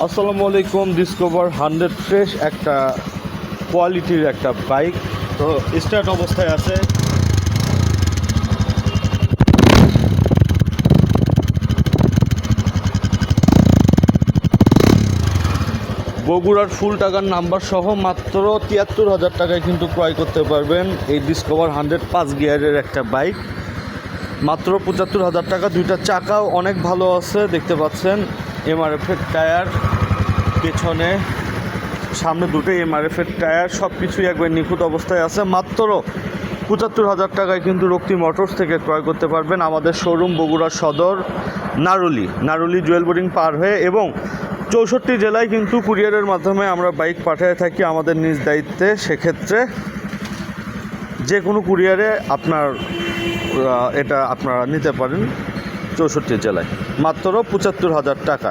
আসসালামু আলাইকুম। Discover 100 fresh একটা কোয়ালিটির একটা বাইক, তো স্টার্ট অবস্থায় আছে। বগুড়ার ফুল টাকার নাম্বার সহ মাত্র ৭৩,০০০ টাকায় কিন্তু ক্রয় করতে পারবেন এই ডিসকভার 100 5 গিয়ারের একটা বাইক। মাত্র ৭৫,০০০ টাকা। দুইটা চাকাও অনেক ভালো আছে, দেখতে পাচ্ছেন। এমআরএফের টায়ার, পেছনে সামনে দুটো এমআরএফের টায়ার, সব কিছুই একবার নিখুঁত অবস্থায় আছে। মাত্র ৭৫,০০০ টাকায় কিন্তু রক্তি মোটরস থেকে ক্রয় করতে পারবেন। আমাদের শোরুম বগুড়া সদর, নারুলি জুয়েল বোর্ডিং পার হয়ে, এবং ৬৪ জেলায় কিন্তু কুরিয়ারের মাধ্যমে আমরা বাইক পাঠিয়ে থাকি আমাদের নিজ দায়িত্বে। সেক্ষেত্রে যে কোনো কুরিয়ারে এটা আপনারা নিতে পারেন ৬৪ জেলায়, মাত্র ৭৫,০০০ টাকা।